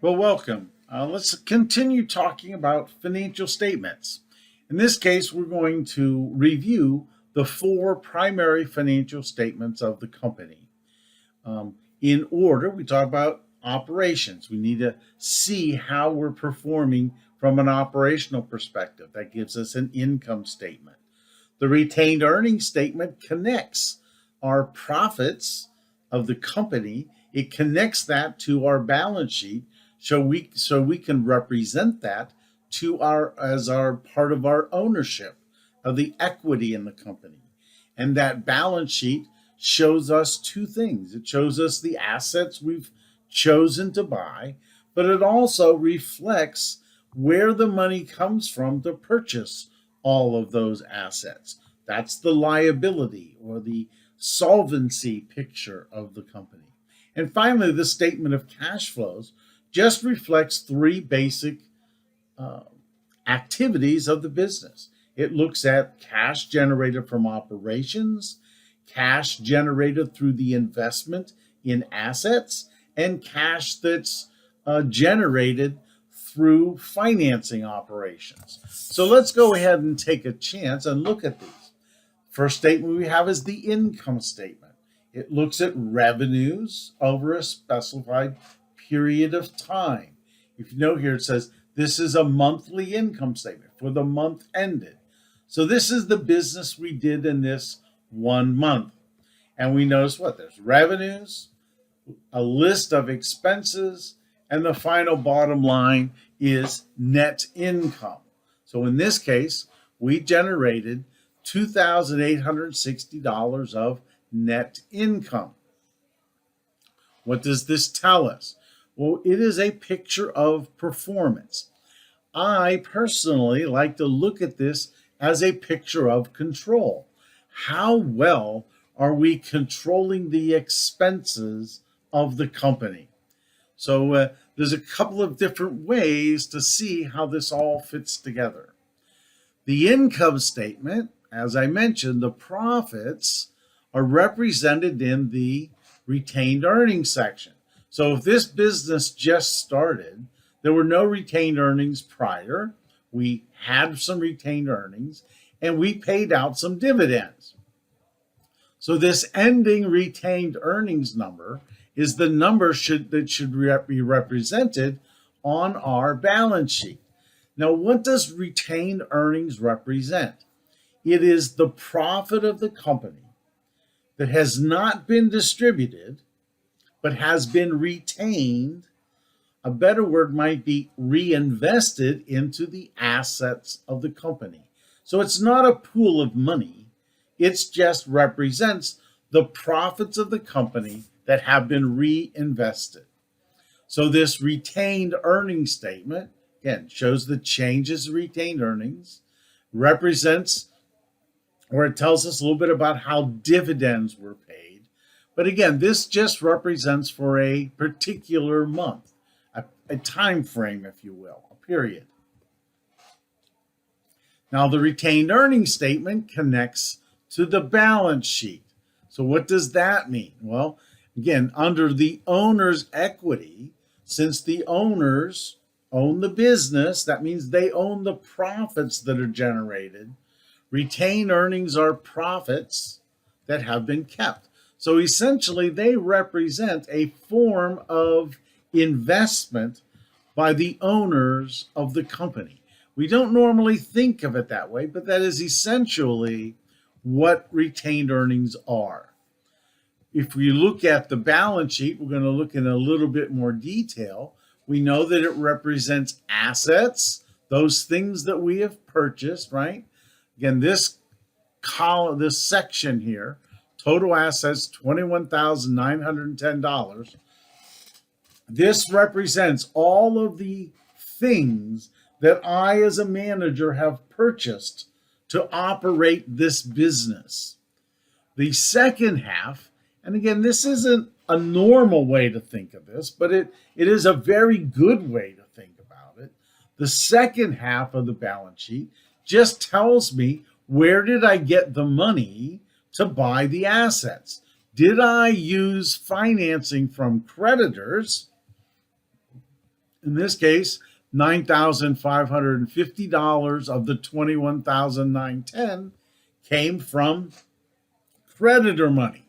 Well, welcome. Let's continue talking about financial statements. In this case, we're going to review the four primary financial statements of the company. In order, we talk about operations. We need to see how we're performing from an operational perspective. That gives us an income statement. The retained earnings statement connects our profits of the company. It connects that to our balance sheet so we can represent that to our as our part of our ownership of the equity in the company. And that balance sheet shows us two things. It shows us the assets we've chosen to buy, but it also reflects where the money comes from to purchase all of those assets. That's the liability or the solvency picture of the company. And finally, the statement of cash flows just reflects three basic uh, activities of the business. It looks at cash generated from operations, cash generated through the investment in assets, and cash that's generated through financing operations. So let's go ahead and take a chance and look at these. First statement we have is the income statement. It looks at revenues over a specified period of time. If you know here, it says this is a monthly income statement for the month ended. So this is the business we did in this 1 month. And we notice what? There's revenues, a list of expenses, and the final bottom line is net income. So in this case, we generated $2,860 of net income. What does this tell us? Well, it is a picture of performance. I personally like to look at this as a picture of control. How well are we controlling the expenses of the company? So there's a couple of different ways to see how this all fits together. The income statement, as I mentioned, the profits are represented in the retained earnings section. So if this business just started, there were no retained earnings prior. We had some retained earnings and we paid out some dividends. So this ending retained earnings number is the number that should be represented on our balance sheet. Now, what does retained earnings represent? It is the profit of the company that has not been distributed, but has been retained. A better word might be reinvested into the assets of the company. So it's not a pool of money. It just represents the profits of the company that have been reinvested. So this retained earnings statement, again, shows the changes in retained earnings, represents, or it tells us a little bit about how dividends were paid. But again, this just represents for a particular month, a time frame, if you will, a period. Now, the retained earnings statement connects to the balance sheet. So what does that mean? Well, again, under the owner's equity, since the owners own the business, that means they own the profits that are generated. Retained earnings are profits that have been kept. So essentially, they represent a form of investment by the owners of the company. We don't normally think of it that way, but that is essentially what retained earnings are. If we look at the balance sheet, we're going to look in a little bit more detail. We know that it represents assets, those things that we have purchased, right? Again, this column, this section here, total assets, $21,910. This represents all of the things that I, as a manager, have purchased to operate this business. The second half, and again, this isn't a normal way to think of this, but it is a very good way to think about it. The second half of the balance sheet just tells me, where did I get the money to buy the assets? Did I use financing from creditors? In this case, $9,550 of the $21,910 came from creditor money.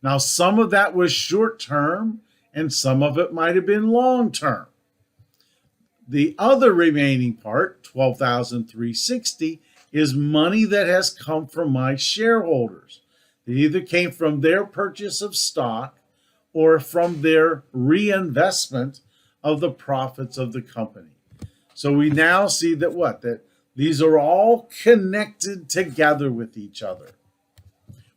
Now, some of that was short term and some of it might have been long term. The other remaining part, $12,360, is money that has come from my shareholders. It either came from their purchase of stock or from their reinvestment of the profits of the company. So we now see that these are all connected together with each other.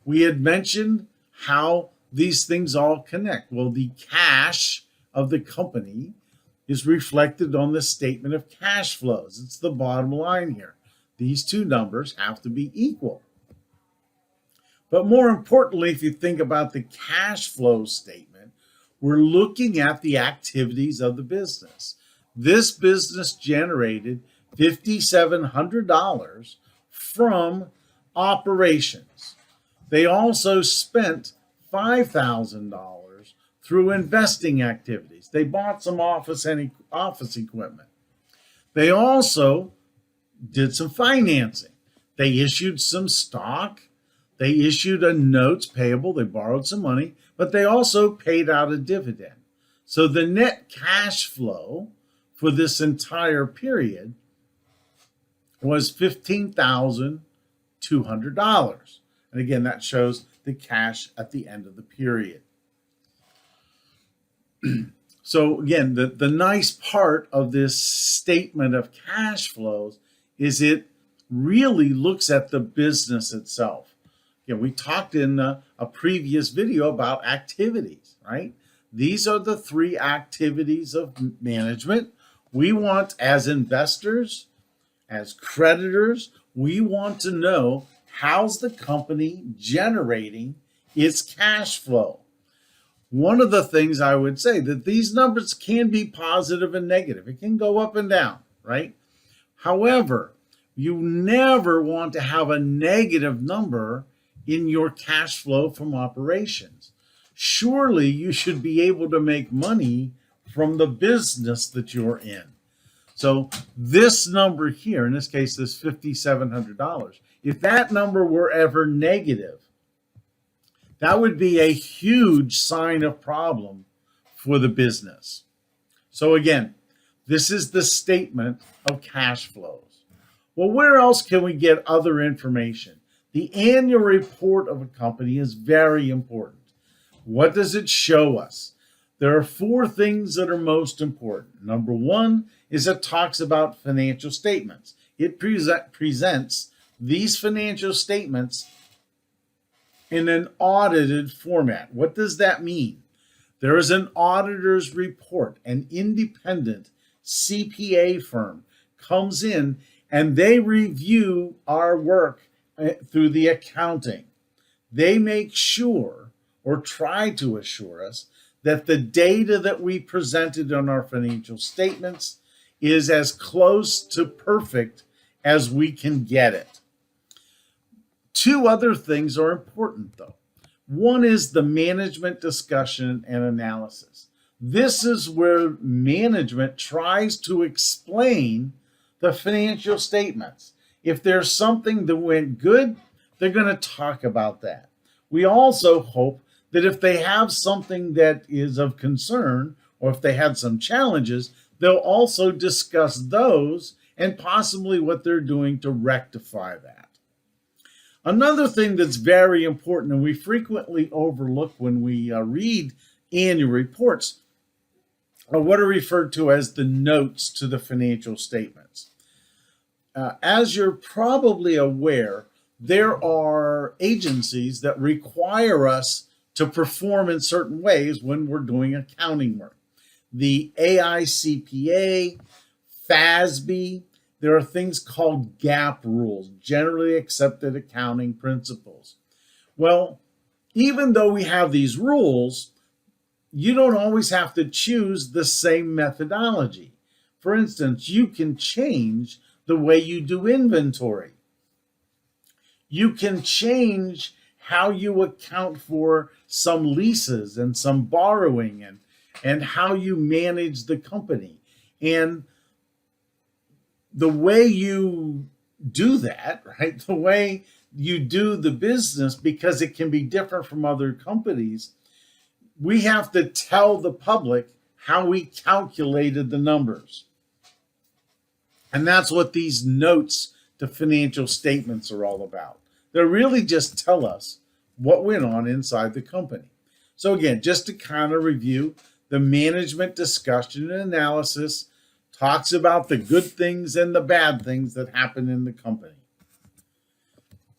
We had mentioned how these things all connect. Well, the cash of the company is reflected on the statement of cash flows. It's the bottom line here. These two numbers have to be equal. But more importantly, if you think about the cash flow statement, we're looking at the activities of the business. This business generated $5,700 from operations. They also spent $5,000 through investing activities. They bought some office equipment. They also did some financing. They issued some stock. They issued a notes payable. They borrowed some money, but they also paid out a dividend. So the net cash flow for this entire period was $15,200. And again, that shows the cash at the end of the period. So again, the nice part of this statement of cash flows is it really looks at the business itself. Again, we talked in a previous video about activities, right? These are the three activities of management. We want, as investors, as creditors, we want to know how's the company generating its cash flow. One of the things I would say that these numbers can be positive and negative. It can go up and down, right? However, you never want to have a negative number in your cash flow from operations. Surely you should be able to make money from the business that you're in. So this number here, in this case, this $5,700, if that number were ever negative, that would be a huge sign of problem for the business. So again, this is the statement of cash flows. Well, where else can we get other information? The annual report of a company is very important. What does it show us? There are four things that are most important. Number one is it talks about financial statements. It presents these financial statements in an audited format. What does that mean? There is an auditor's report. An independent CPA firm comes in and they review our work through the accounting. They make sure or try to assure us that the data that we presented on our financial statements is as close to perfect as we can get it. Two other things are important, though. One is the management discussion and analysis. This is where management tries to explain the financial statements. If there's something that went good, they're going to talk about that. We also hope that if they have something that is of concern, or if they had some challenges, they'll also discuss those and possibly what they're doing to rectify that. Another thing that's very important, and we frequently overlook when we read annual reports, are what are referred to as the notes to the financial statements. As you're probably aware, there are agencies that require us to perform in certain ways when we're doing accounting work. The AICPA, FASB, there are things called GAAP rules, generally accepted accounting principles. Well, even though we have these rules, you don't always have to choose the same methodology. For instance, you can change the way you do inventory. You can change how you account for some leases and some borrowing and how you manage the company. And the way you do that, right, the way you do the business, because it can be different from other companies, we have to tell the public how we calculated the numbers. And that's what these notes to financial statements are all about. They really just tell us what went on inside the company. So again, just to kind of review, the management discussion and analysis talks about the good things and the bad things that happen in the company.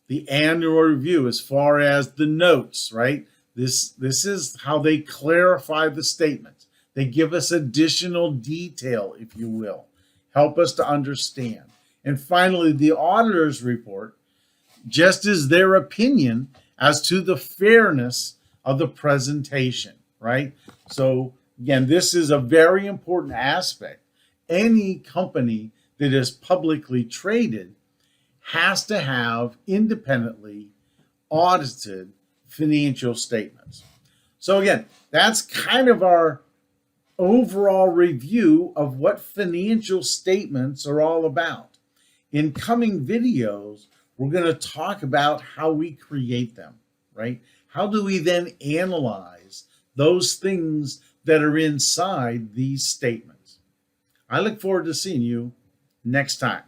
The annual review, as far as the notes, right? This is how they clarify the statements. They give us additional detail, if you will, help us to understand. And finally, the auditor's report just is their opinion as to the fairness of the presentation, right? So again, this is a very important aspect. Any company that is publicly traded has to have independently audited financial statements. So again, that's kind of our overall review of what financial statements are all about. In coming videos, we're going to talk about how we create them, right? How do we then analyze those things that are inside these statements? I look forward to seeing you next time.